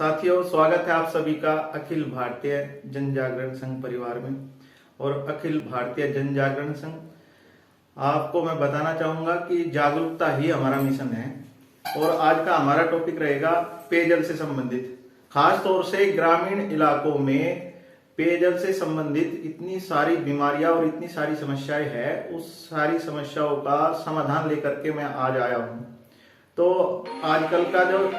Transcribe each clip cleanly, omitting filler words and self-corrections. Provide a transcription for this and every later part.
साथियों, स्वागत है आप सभी का अखिल भारतीय जन जागरण संघ परिवार में। और अखिल भारतीय जन जागरण संघ, आपको मैं बताना चाहूंगा कि जागरूकता ही हमारा मिशन है। और आज का हमारा टॉपिक रहेगा पेयजल से संबंधित। खास तौर से ग्रामीण इलाकों में पेयजल से संबंधित इतनी सारी बीमारियां और इतनी सारी समस्याएं हैं, उस सारी समस्याओं का समाधान लेकर के मैं आज आया हूं। तो आजकल का जो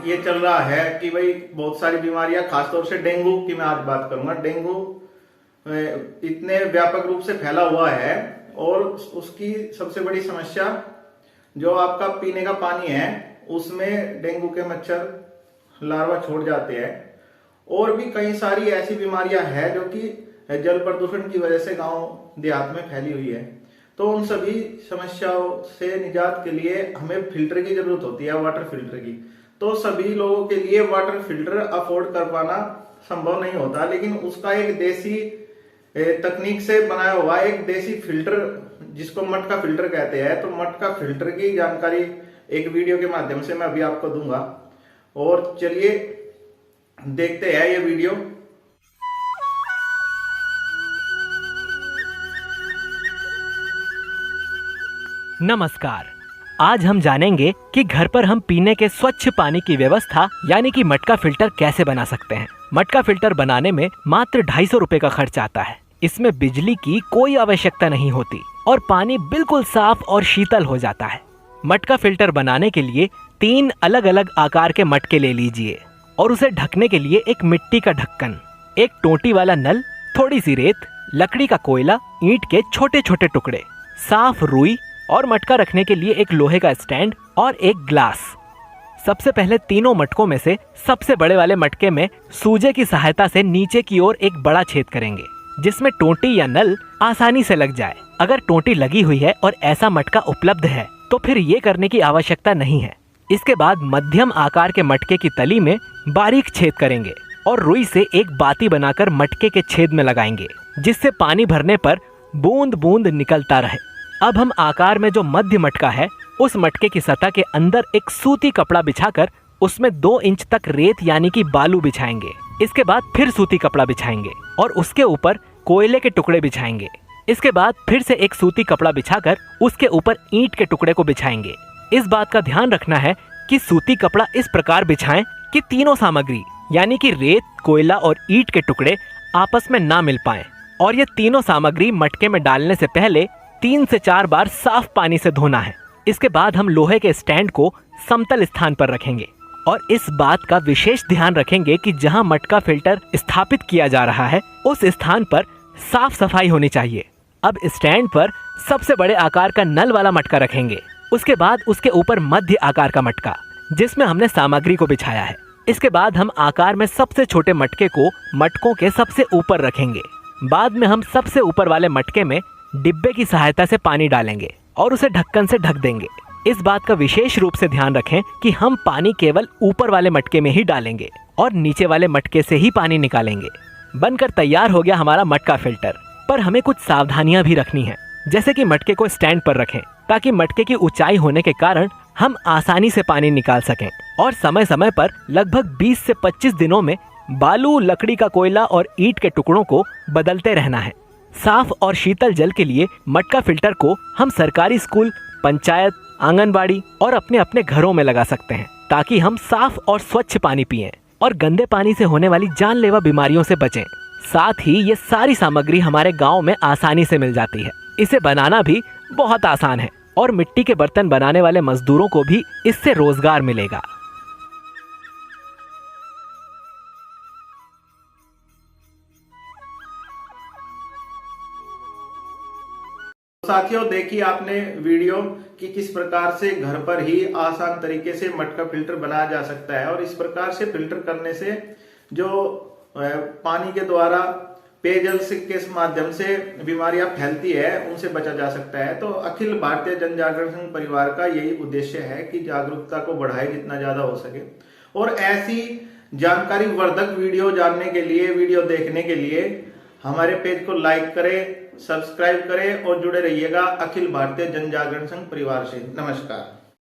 ये चल रहा है कि भाई बहुत सारी बीमारियां, खासतौर से डेंगू की मैं आज बात करूंगा। डेंगू इतने व्यापक रूप से फैला हुआ है और उसकी सबसे बड़ी समस्या जो आपका पीने का पानी है उसमें डेंगू के मच्छर लार्वा छोड़ जाते हैं। और भी कई सारी ऐसी बीमारियां हैं जो कि जल प्रदूषण की वजह से गांव देहात में फैली हुई है। तो उन सभी समस्याओं से निजात के लिए हमें फिल्टर की जरूरत होती है, वाटर फिल्टर की। तो सभी लोगों के लिए वाटर फिल्टर अफोर्ड कर पाना संभव नहीं होता, लेकिन उसका एक देसी तकनीक से बनाया हुआ एक देसी फिल्टर जिसको मटका फिल्टर कहते हैं, तो मटका फिल्टर की जानकारी एक वीडियो के माध्यम से मैं अभी आपको दूंगा। और चलिए देखते हैं ये वीडियो। नमस्कार, आज हम जानेंगे कि घर पर हम पीने के स्वच्छ पानी की व्यवस्था यानी कि मटका फिल्टर कैसे बना सकते हैं। मटका फिल्टर बनाने में मात्र 250 रुपए का खर्च आता है। इसमें बिजली की कोई आवश्यकता नहीं होती और पानी बिल्कुल साफ और शीतल हो जाता है। मटका फिल्टर बनाने के लिए 3 अलग अलग आकार के मटके ले लीजिए और उसे ढकने के लिए एक मिट्टी का ढक्कन, एक टोटी वाला नल, थोड़ी सी रेत, लकड़ी का कोयला, ईंट के छोटे छोटे टुकड़े, साफ रुई और मटका रखने के लिए एक लोहे का स्टैंड और एक ग्लास। सबसे पहले तीनों मटकों में से सबसे बड़े वाले मटके में सूजे की सहायता से नीचे की ओर एक बड़ा छेद करेंगे जिसमें टोंटी या नल आसानी से लग जाए। अगर टोंटी लगी हुई है और ऐसा मटका उपलब्ध है तो फिर ये करने की आवश्यकता नहीं है। इसके बाद मध्यम आकार के मटके की तली में बारीक छेद करेंगे और रुई से एक बाती बनाकर मटके के छेद में लगाएंगे जिससे पानी भरने पर बूंद बूंद निकलता रहे। अब हम आकार में जो मध्य मटका है उस मटके की सतह के अंदर एक सूती कपड़ा बिछाकर उसमें 2 इंच तक रेत यानी कि बालू बिछाएंगे। इसके बाद फिर सूती कपड़ा बिछाएंगे और उसके ऊपर कोयले के टुकड़े बिछाएंगे। इसके बाद फिर से एक सूती कपड़ा बिछाकर उसके ऊपर ईंट के टुकड़े को बिछाएंगे। इस बात का ध्यान रखना है कि सूती कपड़ा इस प्रकार बिछाएं कि तीनों सामग्री यानी कि रेत, कोयला और ईंट के टुकड़े आपस में ना मिल पाए। और ये तीनों सामग्री मटके में डालने से पहले 3 से 4 बार साफ पानी से धोना है। इसके बाद हम लोहे के स्टैंड को समतल स्थान पर रखेंगे और इस बात का विशेष ध्यान रखेंगे कि जहां मटका फिल्टर स्थापित किया जा रहा है उस स्थान पर साफ सफाई होनी चाहिए। अब स्टैंड पर सबसे बड़े आकार का नल वाला मटका रखेंगे। उसके बाद उसके ऊपर मध्य आकार का मटका जिसमें हमने सामग्री को बिछाया है। इसके बाद हम आकार में सबसे छोटे मटके को मटकों के सबसे ऊपर रखेंगे। बाद में हम सबसे ऊपर वाले मटके में डिब्बे की सहायता से पानी डालेंगे और उसे ढक्कन से ढक देंगे। इस बात का विशेष रूप से ध्यान रखें कि हम पानी केवल ऊपर वाले मटके में ही डालेंगे और नीचे वाले मटके से ही पानी निकालेंगे। बनकर तैयार हो गया हमारा मटका फिल्टर। पर हमें कुछ सावधानियां भी रखनी है, जैसे कि मटके को स्टैंड पर रखें ताकि मटके की ऊंचाई होने के कारण हम आसानी से पानी निकाल सकें। और समय समय पर लगभग 20 से 25 दिनों में बालू, लकड़ी का कोयला और ईंट के टुकड़ों को बदलते रहना है। साफ और शीतल जल के लिए मटका फिल्टर को हम सरकारी स्कूल, पंचायत, आंगनबाड़ी और अपने अपने घरों में लगा सकते हैं ताकि हम साफ और स्वच्छ पानी पिएं और गंदे पानी से होने वाली जानलेवा बीमारियों से बचें। साथ ही ये सारी सामग्री हमारे गांव में आसानी से मिल जाती है। इसे बनाना भी बहुत आसान है और मिट्टी के बर्तन बनाने वाले मजदूरों को भी इससे रोजगार मिलेगा। साथियों, देखिए आपने वीडियो कि किस प्रकार से घर पर ही आसान तरीके से मटका फिल्टर बनाया जा सकता है। और इस प्रकार से फिल्टर करने से जो पानी के द्वारा पेयजल के माध्यम से बीमारियां फैलती है उनसे बचा जा सकता है। तो अखिल भारतीय जन जागरण संघ परिवार का यही उद्देश्य है कि जागरूकता को बढ़ाए जितना ज्यादा हो सके। और ऐसी जानकारी वर्धक वीडियो जानने के लिए, वीडियो देखने के लिए हमारे पेज को लाइक करें, सब्सक्राइब करें और जुड़े रहिएगा अखिल भारतीय जन जागरण संघ परिवार से। नमस्कार।